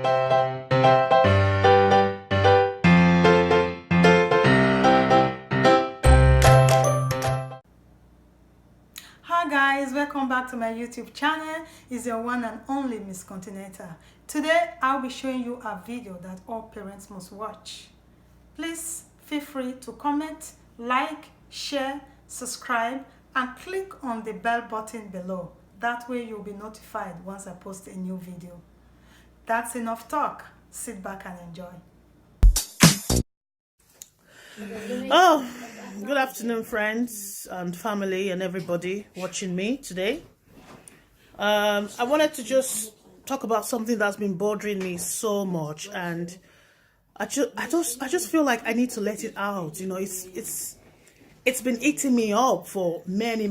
Hi guys, welcome back to my YouTube channel. It's your one and only Miss Continental. Today I'll be showing you a video that all parents must watch. Please feel free to comment, like, share, subscribe, and click on the bell button below. That way you'll be notified once I post a new video. That's enough talk. Sit back and enjoy. Oh, good afternoon, friends and family and everybody watching me today. I wanted to just talk about something that's been bothering me so much, and I just feel like I need to let it out. You know, it's been eating me up for many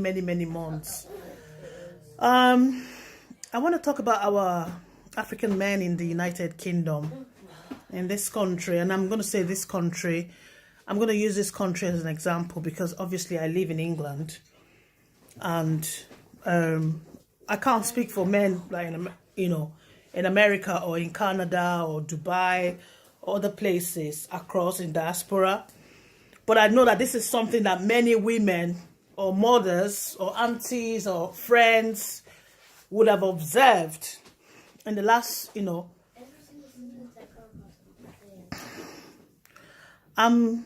months. I want to talk about our African men in the United Kingdom, in this country, and I'm going to say this country. I'm going to use this country as an example because obviously I live in England, and I can't speak for men like in America or in Canada or Dubai or other places across in diaspora. But I know that this is something that many women or mothers or aunties or friends would have observed in the last, I'm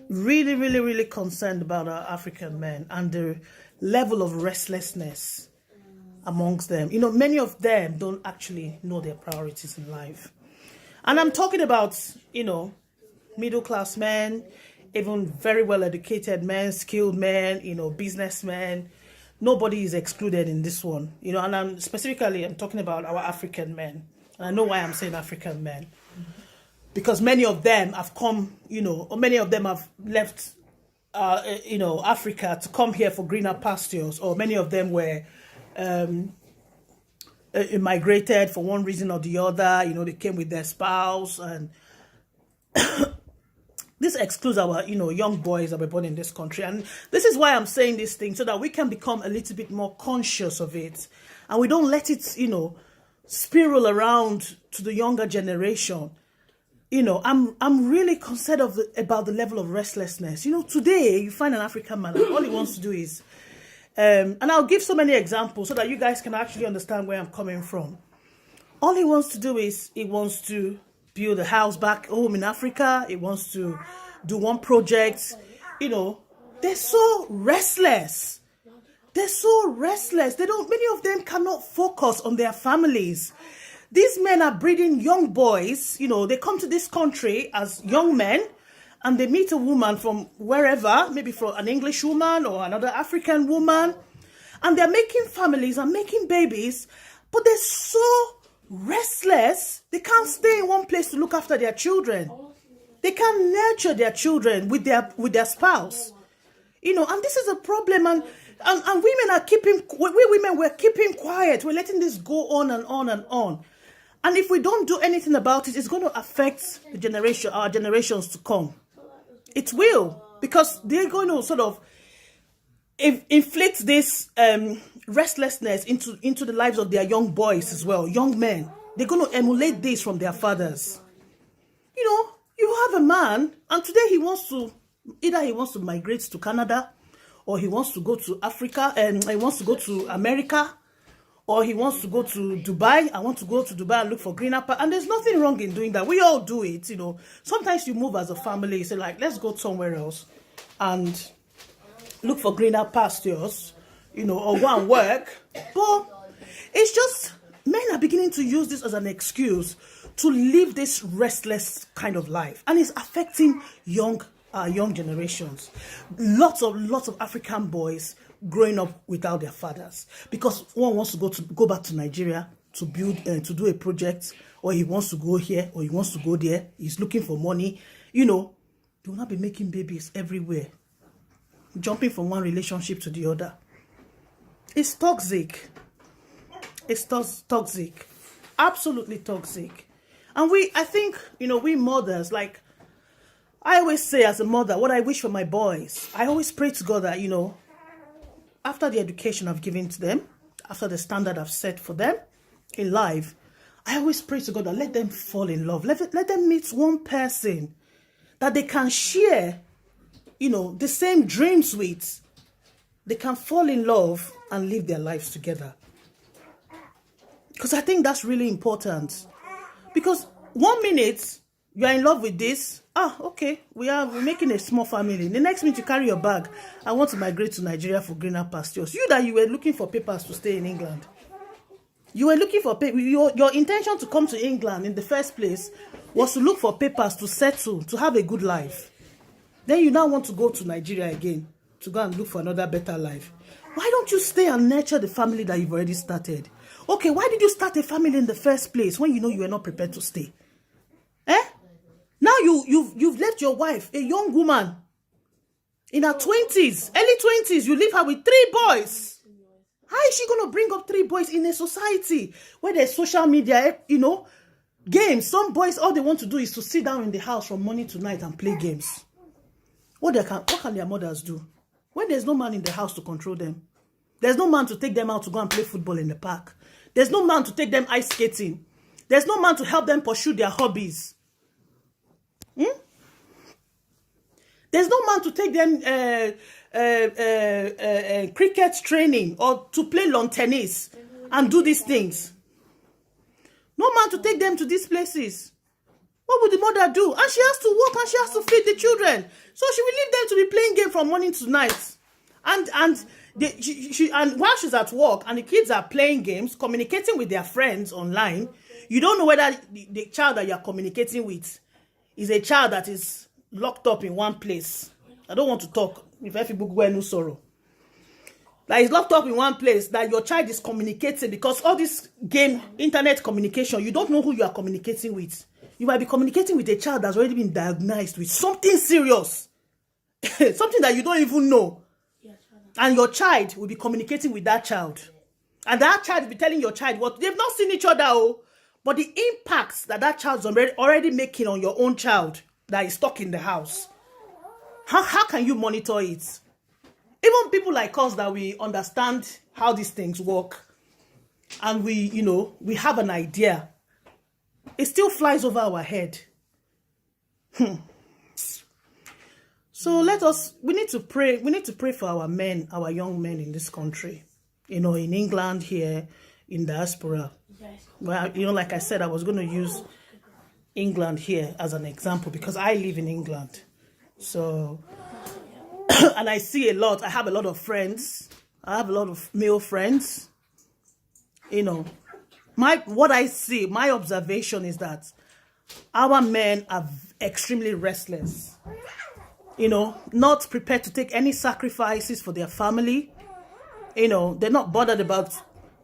really concerned about our African men and the level of restlessness amongst them. You know, many of them don't actually know their priorities in life. And I'm talking about, middle-class men, even very well-educated men, skilled men, businessmen. Nobody is excluded in this one. And I'm talking about our African men. And I know why I'm saying African men. Because many of them have come, or many of them have left, Africa to come here for greener pastures, or many of them were migrated for one reason or the other. They came with their spouse, and this excludes our, young boys that were born in this country. And this is why I'm saying this thing, so that we can become a little bit more conscious of it, and we don't let it, spiral around to the younger generation. I'm really concerned about the level of restlessness. Today you find an African man, and all he wants to do is, and I'll give so many examples so that you guys can actually understand where I'm coming from. All he wants to do is he wants to build a house back home in Africa. He wants to do one project. They're so restless. Many of them cannot focus on their families. These men are breeding young boys. They come to this country as young men, and they meet a woman from wherever, maybe from an English woman or another African woman, and they're making families and making babies, but they're so restless. They can't stay in one place to look after their children. They can't nurture their children with their spouse. And this is a problem, and women are we're keeping quiet. We're letting this go on and on and on. And if we don't do anything about it, it's going to affect our generations to come. It will, because they're going to sort of inflict this restlessness into the lives of their young boys as well, young men. They're going to emulate this from their fathers. You have a man, and today he wants to migrate to Canada, or he wants to go to Africa, and he wants to go to America, or he wants to go to Dubai. I want to go to Dubai and look for greener pastures. And there's nothing wrong in doing that. We all do it, Sometimes you move as a family. You say, like, let's go somewhere else and look for greener pastures, or go and work. But it's just, men are beginning to use this as an excuse to live this restless kind of life. And it's affecting young generations. Lots of African boys growing up without their fathers, because one wants to go back to Nigeria to build to do a project, or he wants to go here, or he wants to go there. He's looking for money. They will not be making babies everywhere, jumping from one relationship to the other. It's toxic. Toxic, absolutely toxic. And I think we mothers, like I always say as a mother, what I wish for my boys, I always pray to God that after the education I've given to them, after the standard I've set for them in life, I always pray to God that let them fall in love. Let them meet one person that they can share, the same dreams with. They can fall in love and live their lives together. Because I think that's really important. Because 1 minute, you're in love with this. Okay, we're making a small family. The next minute, you carry your bag. I want to migrate to Nigeria for greener pastures. You were looking for papers to stay in England. You were looking for papers. Your intention to come to England in the first place was to look for papers to settle, to have a good life. Then you now want to go to Nigeria again to go and look for another better life. Why don't you stay and nurture the family that you've already started? Okay, why did you start a family in the first place when you know you were not prepared to stay? Now you've left your wife, a young woman, in her 20s, early 20s. You leave her with 3 boys. How is she going to bring up 3 boys in a society where there's social media, games? Some boys, all they want to do is to sit down in the house from morning to night and play games. What can their mothers do when there's no man in the house to control them? There's no man to take them out to go and play football in the park. There's no man to take them ice skating. There's no man to help them pursue their hobbies. There's no man to take them cricket training or to play lawn tennis and do these things. No man to take them to these places. What would the mother do? And she has to work and she has to feed the children. So she will leave them to be playing game from morning to night. And while she's at work and the kids are playing games, communicating with their friends online, you don't know whether the child that you're communicating with is a child that is locked up in one place. I don't want to talk. If people go no sorrow. That is locked up in one place, that your child is communicating, because all this game, internet communication, you don't know who you are communicating with. You might be communicating with a child that's already been diagnosed with something serious. Something that you don't even know. And your child will be communicating with that child. And that child will be telling your child what they've not seen each other, but the impacts that child's already making on your own child that is stuck in the house. How can you monitor it? Even people like us that we understand how these things work and we have an idea, it still flies over our head. So we need to pray. We need to pray for our men, our young men in this country, in England here, in diaspora. Well, like I said, I was going to use England here as an example because I live in England. So, and I see a lot. I have a lot of friends. I have a lot of male friends. What I see, my observation is that our men are extremely restless. Not prepared to take any sacrifices for their family. They're not bothered about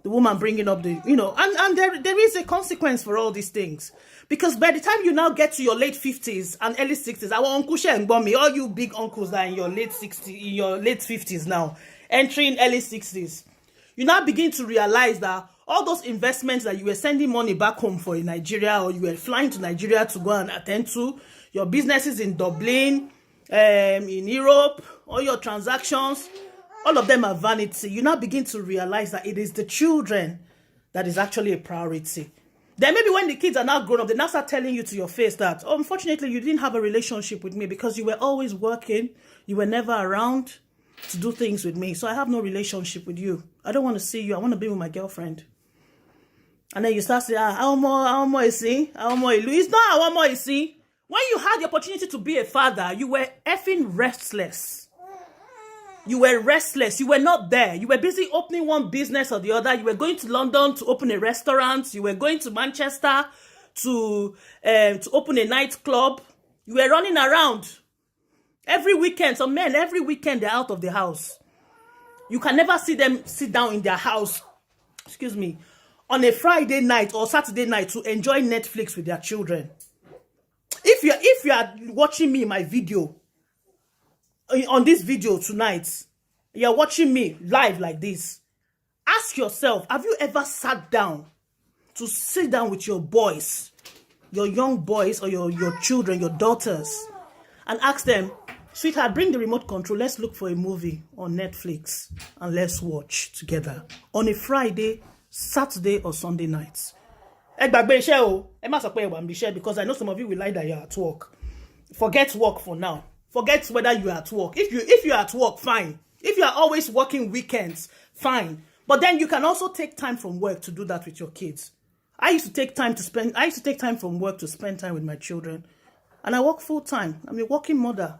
the woman bringing up and there is a consequence for all these things. Because by the time you now get to your late 50s and early 60s, our uncle and Bomi, all you big uncles that are in your late 50s now, entering early 60s, you now begin to realize that all those investments that you were sending money back home for in Nigeria, or you were flying to Nigeria to go and attend to, your businesses in Dublin, in Europe, all your transactions, all of them are vanity. You now begin to realize that it is the children that is actually a priority. Then maybe when the kids are now grown up, they now start telling you to your face that, unfortunately, you didn't have a relationship with me because you were always working. You were never around to do things with me. So I have no relationship with you. I don't want to see you. I want to be with my girlfriend. And then you start saying, how more is he? How more is he? It's not how more is he. When you had the opportunity to be a father, you were effing restless. You were restless. You were not there. You were busy opening one business or the other. You were going to London to open a restaurant. You were going to Manchester to open a nightclub. You were running around every weekend. Some men, every weekend, they're out of the house. You can never see them sit down in their house, on a Friday night or Saturday night to enjoy Netflix with their children. If you are watching me in my video, on this video tonight, you're watching me live like this, ask yourself, have you ever sat down with your boys, your young boys, or your children, your daughters, and ask them, sweetheart, bring the remote control, let's look for a movie on Netflix and let's watch together on a Friday, Saturday, or Sunday nights? Because I know some of you will lie that you're at work. Forget work for now. Forget whether you're at work. If you're at work, fine. If you are always working weekends, fine. But then you can also take time from work to do that with your kids. I used to take time from work to spend time with my children. And I work full time. I'm a working mother.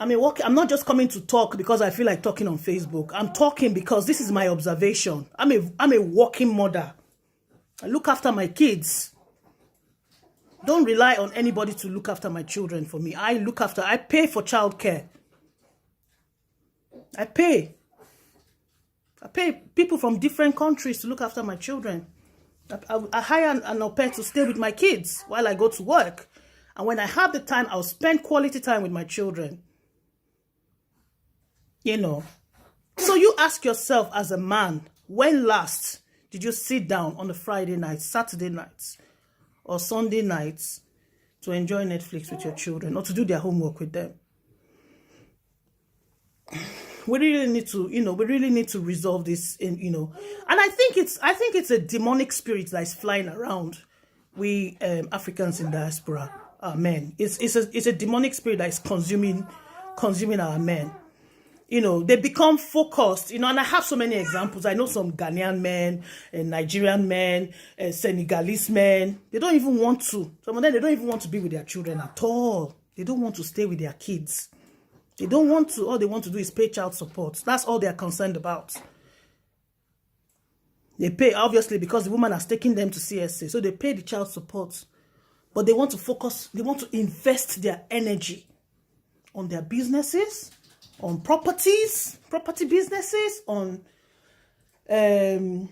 I'm not just coming to talk because I feel like talking on Facebook. I'm talking because this is my observation. I'm a working mother. I look after my kids. Don't rely on anybody to look after my children for me. I pay for childcare. I pay people from different countries to look after my children. I hire an au pair to stay with my kids while I go to work. And when I have the time, I'll spend quality time with my children. You know. So you ask yourself as a man, when last did you sit down on a Friday night, Saturday nights, or Sunday nights to enjoy Netflix with your children or to do their homework with them? We really need to, resolve this and I think it's a demonic spirit that is flying around we Africans in diaspora, our men. It's a demonic spirit that is consuming our men. They become focused, and I have so many examples. I know some Ghanaian men, Nigerian men, Senegalese men. They don't even want to. Some of them, they don't even want to be with their children at all. They don't want to stay with their kids. They don't want to. All they want to do is pay child support. That's all they're concerned about. They pay, obviously, because the woman has taken them to CSA. So they pay the child support. But they want to focus, they want to invest their energy on their businesses, on property businesses, on, on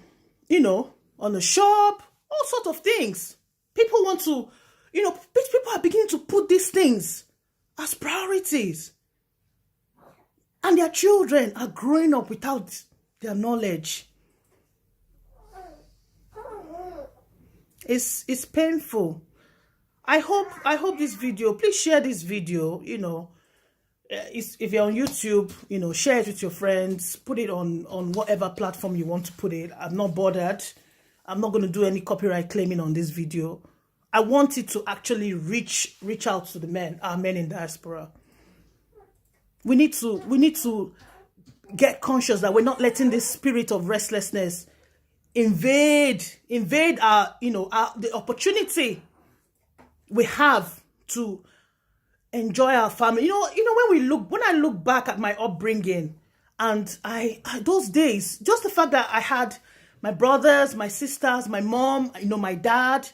a shop, all sorts of things. People want to, people are beginning to put these things as priorities. And their children are growing up without their knowledge. It's painful. I hope this video, please share this video, if you're on YouTube, share it with your friends, put it on whatever platform you want to put it. I'm not bothered. I'm not going to do any copyright claiming on this video. I want it to actually reach out to the men, our men in diaspora. We need to get conscious that we're not letting this spirit of restlessness invade our, the opportunity we have to enjoy our family. When I look back at my upbringing, and I those days, just the fact that I had my brothers, my sisters, my mom, my dad,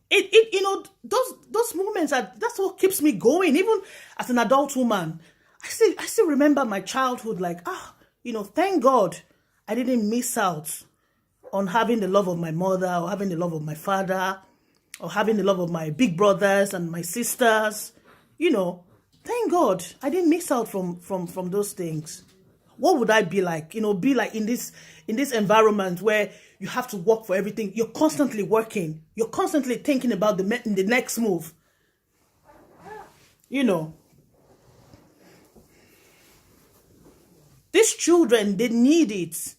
those moments that's what keeps me going. Even as an adult woman, I still remember my childhood. Like, thank God I didn't miss out on having the love of my mother, or having the love of my father, or having the love of my big brothers and my sisters. Thank God I didn't miss out from those things. What would I be like? Be like in this environment where you have to work for everything. You're constantly working. You're constantly thinking about the next move. These children, they need it.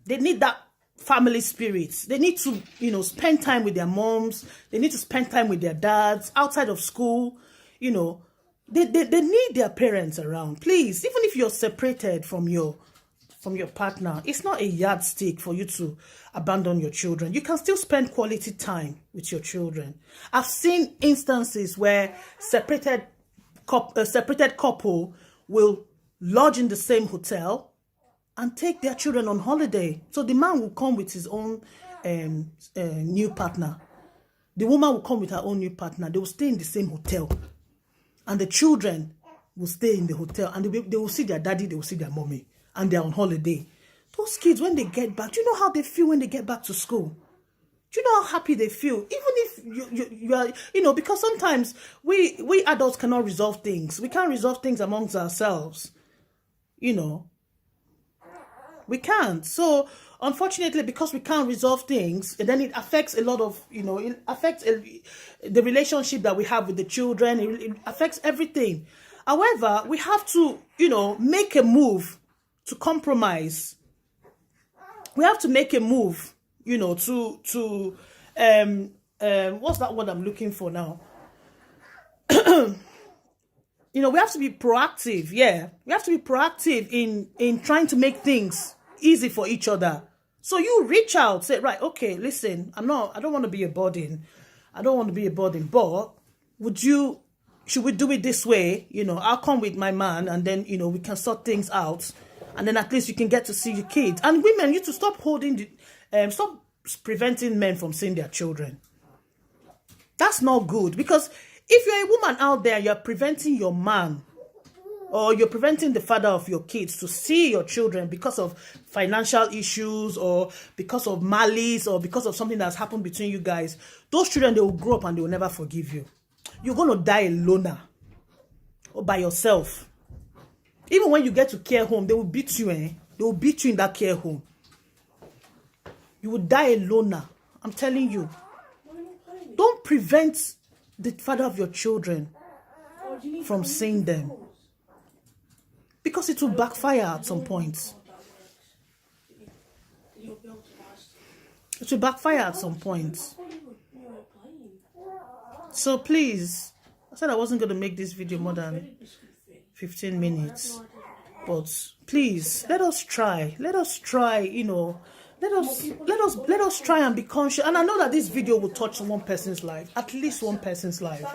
They need that family spirit. They need to, spend time with their moms. They need to spend time with their dads outside of school. They need their parents around. Please, even if you're separated from your partner, it's not a yardstick for you to abandon your children. You can still spend quality time with your children. I've seen instances where separated couple will lodge in the same hotel and take their children on holiday. So the man will come with his own new partner. The woman will come with her own new partner. They will stay in the same hotel. And the children will stay in the hotel. And they will see their daddy, they will see their mommy. And they're on holiday. Those kids, when they get back, do you know how they feel when they get back to school? Do you know how happy they feel? Even if you are, because sometimes we adults cannot resolve things. We can't resolve things amongst ourselves. We can't. So, unfortunately, because we can't resolve things, then it affects a lot of, it affects the relationship that we have with the children. It affects everything. However, we have to, make a move to compromise. We have to make a move you know, what's that word I'm looking for now? You know, we have to be proactive. Yeah, we have to be proactive in trying to make things easy for each other. So you reach out, say, right, okay, listen, I don't want to be a burden. I don't want to be a burden, but should we do it this way? You know, I'll come with my man, and then, you know, we can sort things out, and then at least you can get to see your kids. And women, you to stop stop preventing men from seeing their children. That's not good, because if you're a woman out there, you're preventing your man, or you're preventing the father of your kids to see your children because of financial issues, or because of malice, or because of something that's happened between you guys, those children, they will grow up and they will never forgive you. You're going to die a loner or by yourself. Even when you get to care home, they will beat you. They will beat you in that care home. You will die a loner. I'm telling you. Don't prevent the father of your children from seeing them, because it will backfire at some point. It will backfire at some point. So please, I said I wasn't going to make this video more than 15 minutes. But please, let us try. Let us try, you know. Let us try and be conscious. And I know that this video will touch one person's life, at least one person's life.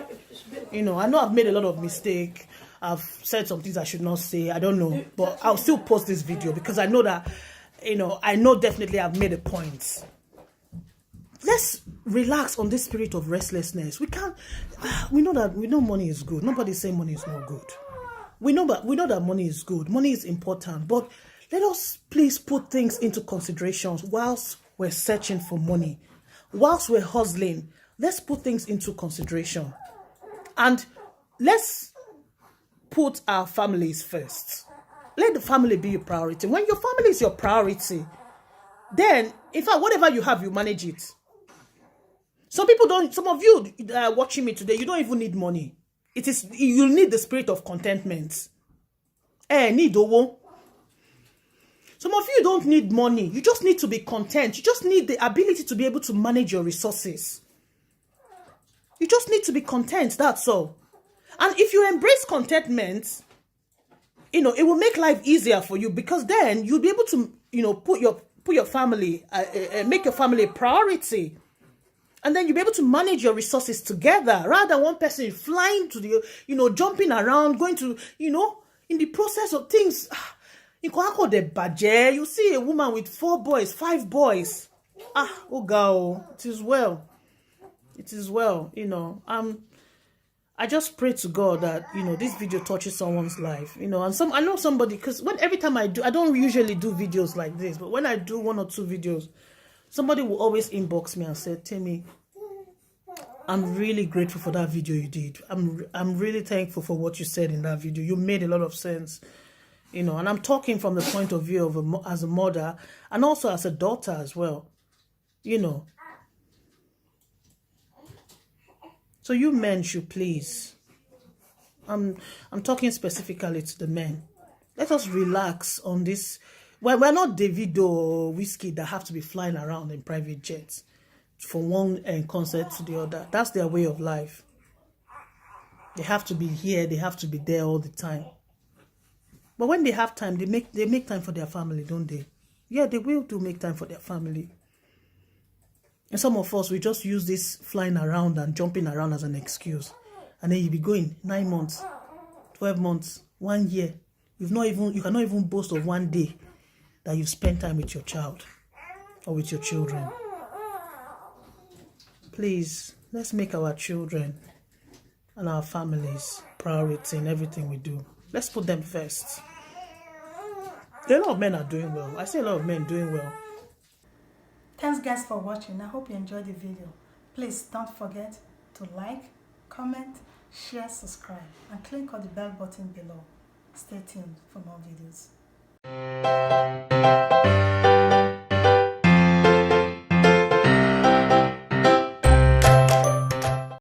You know, I know I've made a lot of mistakes. I've said some things I should not say. I don't know. But I'll still post this video because I know that, you know, I know definitely I've made a point. Let's relax on this spirit of restlessness. We know money is good. Nobody's saying money is not good. We know that money is good. Money is important. But let us please put things into consideration whilst we're searching for money. Whilst we're hustling, let's put things into consideration. And let's put our families first. Let the family be your priority. When your family is your priority, then, in fact, whatever you have, you manage it. Some of you watching me today, you don't even need money. You need the spirit of contentment. Need owo. Some of you don't need money. You just need to be content. You just need the ability to be able to manage your resources. You just need to be content, that's all. And if you embrace contentment, you know, it will make life easier for you, because then you'll be able to, you know, put your family, make your family a priority. And then you'll be able to manage your resources together, rather than one person flying to the, you know, jumping around, going to, you know, in the process of things. You see a woman with 4 boys, 5 boys. Oh God, it is well. It is well, you know. I just pray to God that, you know, this video touches someone's life, you know. And I know somebody, because every time I don't usually do videos like this, but when I do 1 or 2 videos, somebody will always inbox me and say, Timmy, I'm really grateful for that video you did. I'm really thankful for what you said in that video. You made a lot of sense, you know. And I'm talking from the point of view of as a mother, and also as a daughter as well, you know. So you men should please, I'm talking specifically to the men. Let us relax on this. We're not Davido or Whiskey that have to be flying around in private jets from one concert to the other. That's their way of life. They have to be here. They have to be there all the time. But when they have time, they make time for their family, don't they? Yeah, they will make time for their family. And some of us, we just use this flying around and jumping around as an excuse. And then you be going 9 months, 12 months, 1 year. You cannot even boast of 1 day that you spend time with your child or with your children. Please, let's make our children and our families priority in everything we do. Let's put them first. A lot of men are doing well. I see a lot of men doing well. Thanks guys for watching. I hope you enjoyed the video. Please don't forget to like, comment, share, subscribe, and click on the bell button below. Stay tuned for more videos.